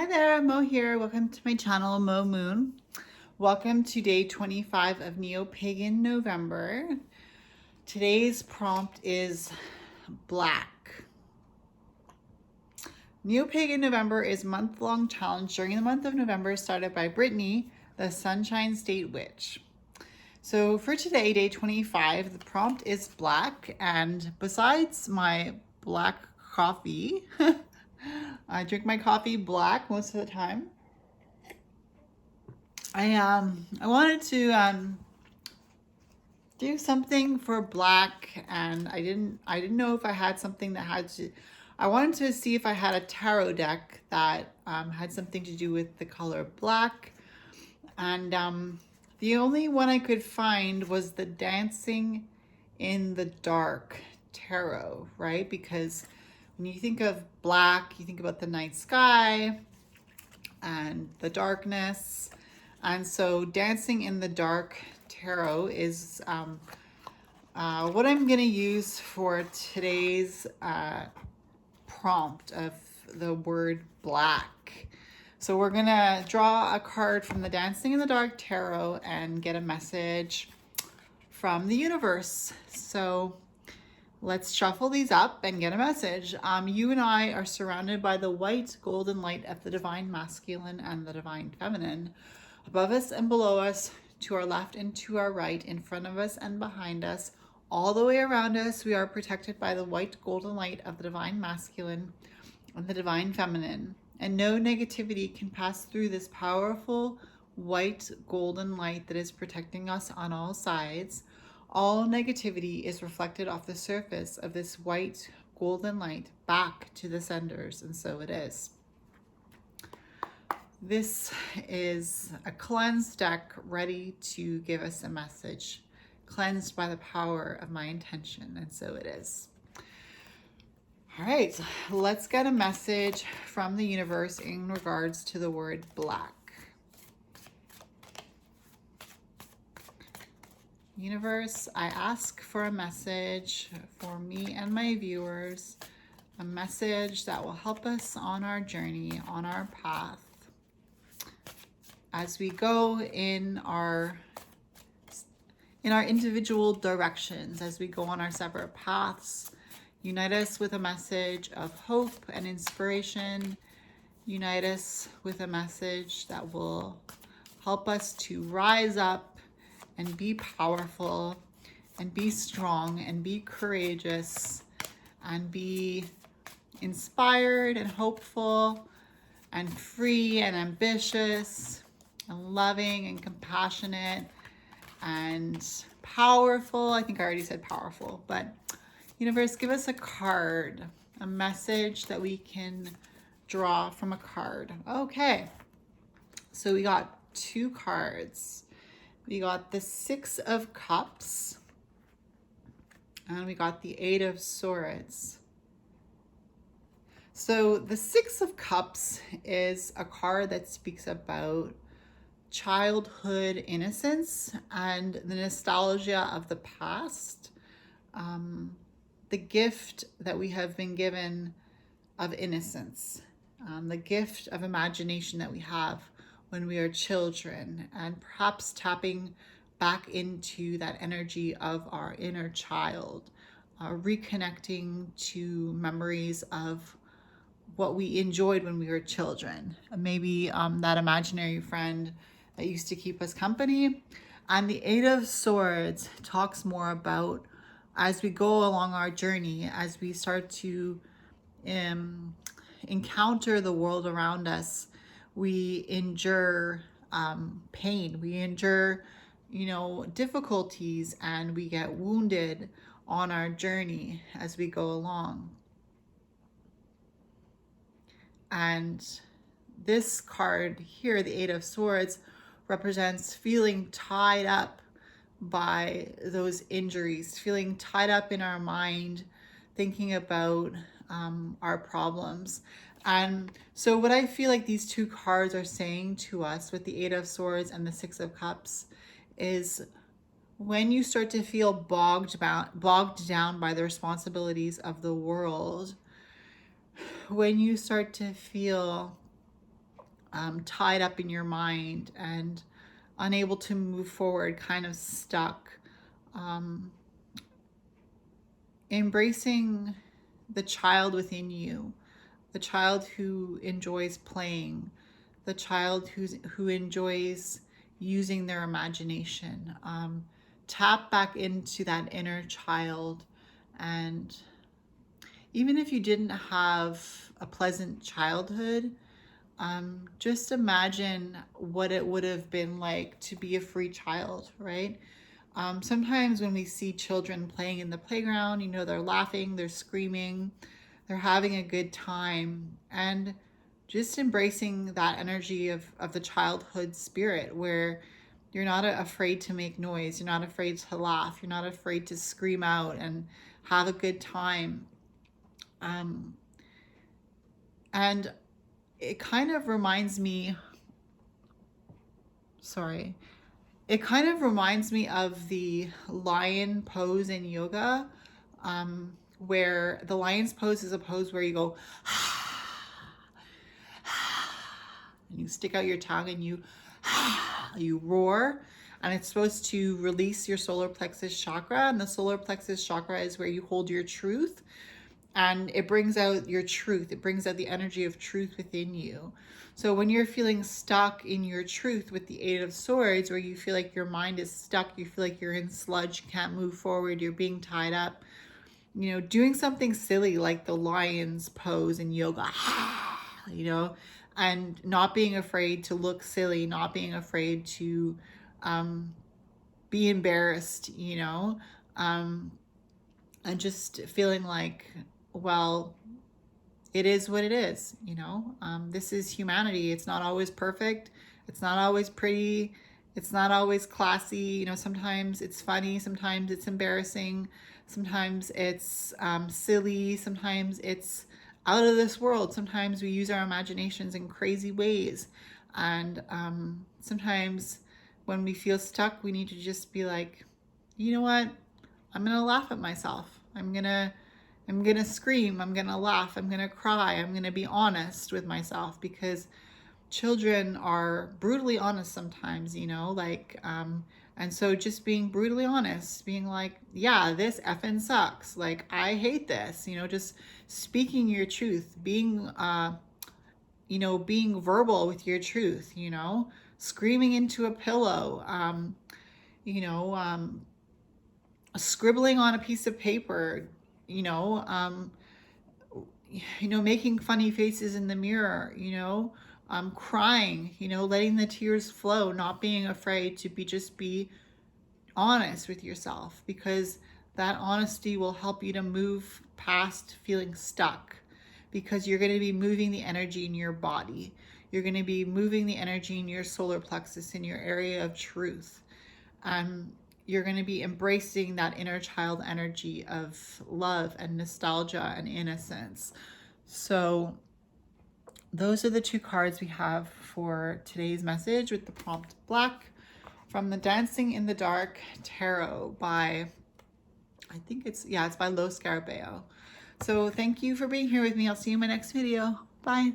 there, Mo here. Welcome to my channel, Mo Moon. Welcome to day 25 of Neo-Pagan November. Today's prompt is black. Neo-Pagan November is a month-long challenge during the month of November started by Brittany, the Sunshine State Witch. So for today, day 25, the prompt is black, and besides my black coffee, I drink my coffee black most of the time. I wanted to do something for black, and I didn't know if I had something that had to. I wanted to see if I had a tarot deck that had something to do with the color black, and the only one I could find was the Dancing in the Dark tarot, right? Because when you think of black, you think about the night sky and the darkness. And so Dancing in the Dark tarot is what I'm going to use for today's prompt of the word black. So we're going to draw a card from the Dancing in the Dark tarot and get a message from the universe. So let's shuffle these up and get a message. You and I are surrounded by the white golden light of the divine masculine and the divine feminine. Above us and below us, to our left and to our right, in front of us and behind us, all the way around us, we are protected by the white golden light of the divine masculine and the divine feminine. And no negativity can pass through this powerful white golden light that is protecting us on all sides. All negativity is reflected off the surface of this white golden light back to the senders, and so it is. This is a cleansed deck ready to give us a message, cleansed by the power of my intention, and so it is. All right, let's get a message from the universe in regards to the word black. Universe, I ask for a message for me and my viewers, a message that will help us on our journey, on our path, as we go in our individual directions, as we go on our separate paths. Unite us with a message of hope and inspiration. Unite us with a message that will help us to rise up and be powerful and be strong and be courageous and be inspired and hopeful and free and ambitious and loving and compassionate and powerful. I think I already said powerful, but universe, give us a card, a message that we can draw from a card. Okay, so we got two cards. We got the Six of Cups and we got the Eight of Swords. So the Six of Cups is a card that speaks about childhood innocence and the nostalgia of the past, the gift that we have been given of innocence, the gift of imagination that we have when we are children, and perhaps tapping back into that energy of our inner child, reconnecting to memories of what we enjoyed when we were children. Maybe that imaginary friend that used to keep us company. And the Eight of Swords talks more about as we go along our journey, as we start to encounter the world around us, we endure pain, we endure, difficulties, and we get wounded on our journey as we go along. And this card here, the Eight of Swords, represents feeling tied up by those injuries, feeling tied up in our mind, thinking about our problems. And so what I feel like these two cards are saying to us with the Eight of Swords and the Six of Cups is when you start to feel bogged down by the responsibilities of the world, when you start to feel tied up in your mind and unable to move forward, kind of stuck. Embracing the child within you, the child who enjoys playing, the child who enjoys using their imagination. Tap back into that inner child. And even if you didn't have a pleasant childhood, just imagine what it would have been like to be a free child, right? Sometimes when we see children playing in the playground, you know, they're laughing, they're screaming, they're having a good time, and just embracing that energy of the childhood spirit where you're not afraid to make noise, you're not afraid to laugh, you're not afraid to scream out and have a good time. And it kind of reminds me, it kind of reminds me of the lion pose in yoga, where the lion's pose is a pose where you go, and you stick out your tongue and you roar, and it's supposed to release your solar plexus chakra. And the solar plexus chakra is where you hold your truth, and it brings out your truth. It brings out the energy of truth within you. So when you're feeling stuck in your truth with the Eight of Swords, where you feel like your mind is stuck, you feel like you're in sludge, you can't move forward, you're being tied up, you know, doing something silly like the lion's pose in yoga, you know, and not being afraid to look silly, not being afraid to be embarrassed, you know, and just feeling like, well, it is what it is, you know. This is humanity. It's not always perfect. It's not always pretty. It's not always classy. You know, sometimes it's funny. Sometimes it's embarrassing. Sometimes it's silly. Sometimes it's out of this world. Sometimes we use our imaginations in crazy ways. And sometimes when we feel stuck, we need to just be like, you know what? I'm going to laugh at myself. I'm going to scream, I'm going to laugh, I'm going to cry, I'm going to be honest with myself, because children are brutally honest sometimes, you know, like, and so just being brutally honest, being like, yeah, this effing sucks. Like, I hate this, you know, just speaking your truth, being, you know, being verbal with your truth, you know, screaming into a pillow, you know, scribbling on a piece of paper, you know, making funny faces in the mirror, you know, crying, you know, letting the tears flow, not being afraid to be honest with yourself, because that honesty will help you to move past feeling stuck, because you're going to be moving the energy in your body. You're going to be moving the energy in your solar plexus, in your area of truth. You're going to be embracing that inner child energy of love and nostalgia and innocence. So those are the two cards we have for today's message with the prompt black from the Dancing in the Dark Tarot by, I think it's by Lo Scarabeo. So thank you for being here with me. I'll see you in my next video. Bye.